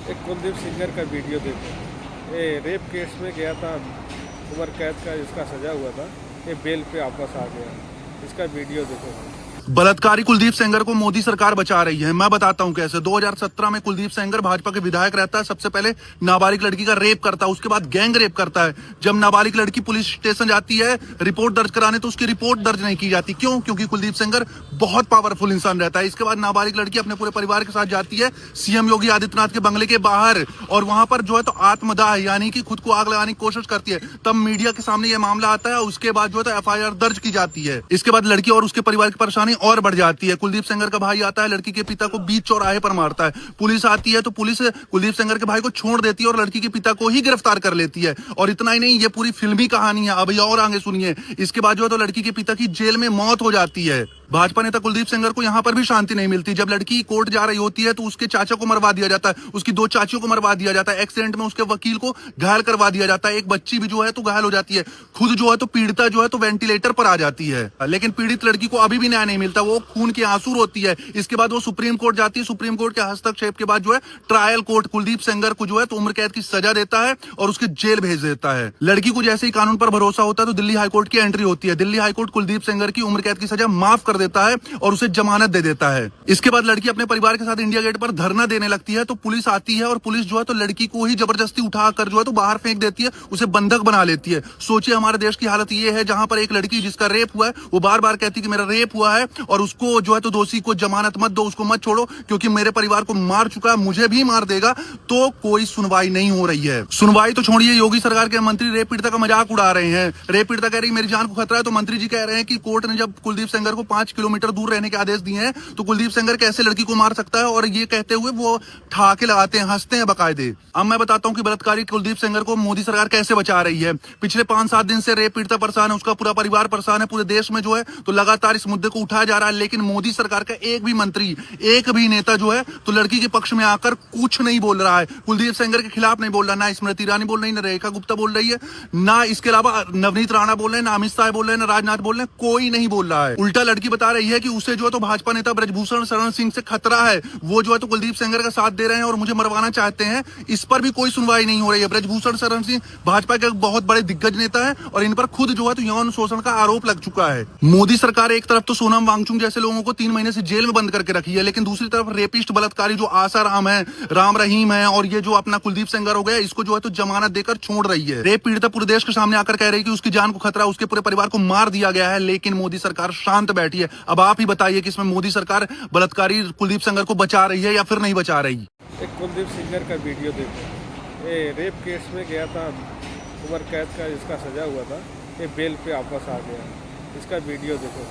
एक कुलदीप सेंगर का वीडियो देखो। ये रेप केस में गया था, उम्र कैद का इसका सजा हुआ था, ये बेल पे वापस आ गया। इसका वीडियो देखो। बलात्कारी कुलदीप सेंगर को मोदी सरकार बचा रही है। मैं बताता हूं कैसे। 2017 में कुलदीप सेंगर भाजपा के विधायक रहता है। सबसे पहले नाबालिग लड़की का रेप करता है, उसके बाद गैंग रेप करता है। जब नाबालिग लड़की पुलिस स्टेशन जाती है रिपोर्ट दर्ज कराने, तो उसकी रिपोर्ट दर्ज नहीं की जाती। क्यों? क्योंकि कुलदीप सेंगर बहुत पावरफुल इंसान रहता है। इसके बाद नाबालिग लड़की अपने पूरे परिवार के साथ जाती है सीएम योगी आदित्यनाथ के बंगले के बाहर, और वहां पर जो है तो आत्मदाह यानी कि खुद को आग लगाने की कोशिश करती है। तब मीडिया के सामने यह मामला आता है। उसके बाद जो है तो एफआईआर दर्ज की जाती है। इसके बाद लड़की और उसके परिवार की परेशानी और बढ़ जाती है। कुलदीप सेंगर का भाई आता है, लड़की के पिता को बीच चौराहे पर मारता है। पुलिस आती है तो पुलिस कुलदीप सेंगर के भाई को छोड़ देती है और लड़की के पिता को ही गिरफ्तार कर लेती है। और इतना ही नहीं, ये पूरी फिल्मी कहानी है। अभी और आगे सुनिए। इसके बाद जो है तो लड़की के पिता की जेल में मौत हो जाती है। भाजपा नेता कुलदीप सेंगर को यहां पर भी शांति नहीं मिलती। जब लड़की कोर्ट जा रही होती है तो उसके चाचा को मरवा दिया जाता है, उसकी दो चाचियों को मरवा दिया जाता है। एक्सीडेंट में उसके वकील को घायल करवा दिया जाता है। एक बच्ची भी जो है तो घायल हो जाती है। खुद जो है तो पीड़िता जो है तो वेंटिलेटर पर आ जाती है। लेकिन पीड़ित लड़की को अभी भी न्याय नहीं मिलता। वो खून के आंसू रोती है। इसके बाद वो सुप्रीम कोर्ट जाती है। सुप्रीम कोर्ट के हस्तक्षेप के बाद जो है ट्रायल कोर्ट कुलदीप सेंगर को जो है तो उम्र कैद की सजा देता है और उसके जेल भेज देता है। लड़की को जैसे ही कानून पर भरोसा होता है तो दिल्ली हाईकोर्ट की एंट्री होती है। दिल्ली हाईकोर्ट कुलदीप सेंगर की उम्र कैद की सजा माफ कर देता है और उसे जमानत दे देता है। इसके बाद लड़की अपने परिवार के साथ इंडिया गेट पर धरना देने लगती है। तो पुलिस आती है और पुलिस जो है तो लड़की को ही जबरदस्ती उठाकर जो है तो बाहर फेंक देती है, उसे बंधक बना लेती है। सोचिए हमारे देश की हालत ये है, जहां पर एक लड़की जिसका रेप हुआ है वो बार बार कहती है कि मेरा रेप हुआ है, और उसको जो है तो दोषी को जमानत मत दो, उसको मत छोड़ो क्योंकि मेरे परिवार को मार चुका है, मुझे भी मार देगा। तो कोई सुनवाई नहीं हो रही है। सुनवाई तो छोड़िए, योगी सरकार के मंत्री रेप पीड़िता का मजाक उड़ा रहे हैं। रेप पीड़िता कह रही है मेरी जान को खतरा है, तो मंत्री जी कह रहे हैं कि कोर्ट ने जब कुलदीप सेंगर को 5 किलोमीटर दूर रहने के आदेश दिए हैं तो कुलदीप सेंगर कैसे लड़की को मार सकता है। और ये कहते हुए वो ठहाके लगाते हैं, हंसते हैं बकायदे। अब मैं बताता हूं कि बलात्कारी कुलदीप सेंगर को मोदी सरकार कैसे बचा रही है। पिछले 5-7 दिन से रेप पीड़िता परेशान है, उसका पूरा परिवार परेशान है। पूरे देश में जो है तो लगातार इस मुद्दे को उठाया जा रहा है, लेकिन मोदी सरकार का एक भी मंत्री, एक भी नेता जो है तो लड़की के पक्ष में आकर कुछ नहीं बोल रहा है। कुलदीप सेंगर के खिलाफ नहीं बोल रहा। ना स्मृति ईरानी बोल रही है, ना रेखा गुप्ता बोल रही है, ना इसके अलावा नवनीत राणा बोल रहे हैं, ना अमित शाह बोल रहे हैं, ना राजनाथ बोल रहे हैं। कोई नहीं बोल रहा है। उल्टा लड़की बता रही है कि उसे जो है तो भाजपा नेता ब्रजभूषण शरण सिंह से खतरा है। वो जो है तो कुलदीप सेंगर का साथ दे रहे हैं और मुझे मरवाना चाहते हैं। इस पर भी कोई सुनवाई नहीं हो रही है। ब्रजभूषण शरण सिंह भाजपा के बहुत बड़े दिग्गज नेता है और इन पर खुद जो है तो यौन शोषण का आरोप लग चुका है। मोदी सरकार एक तरफ तो सोनम वांगचुक जैसे लोगों को 3 महीने से जेल में बंद करके रखी है, लेकिन दूसरी तरफ रेपिस्ट बलात्कारी जो आसाराम है, राम रहीम है, और ये जो अपना कुलदीप सेंगर हो गया, इसको जो है तो जमानत देकर छोड़ रही है। रेप पीड़िता पूरे देश के सामने आकर कह रही है कि उसकी जान को खतरा, उसके पूरे परिवार को मार दिया गया है, लेकिन मोदी सरकार शांत बैठी है। अब आप ही बताइए कि इसमें मोदी सरकार बलात्कारी कुलदीप सेंगर को बचा रही है या फिर नहीं बचा रही। एक कुलदीप सेंगर का वीडियो देखो। ये रेप केस में गया था, उम्र कैद का इसका सजा हुआ था, ये बेल पे वापस आ गया। इसका वीडियो देखो।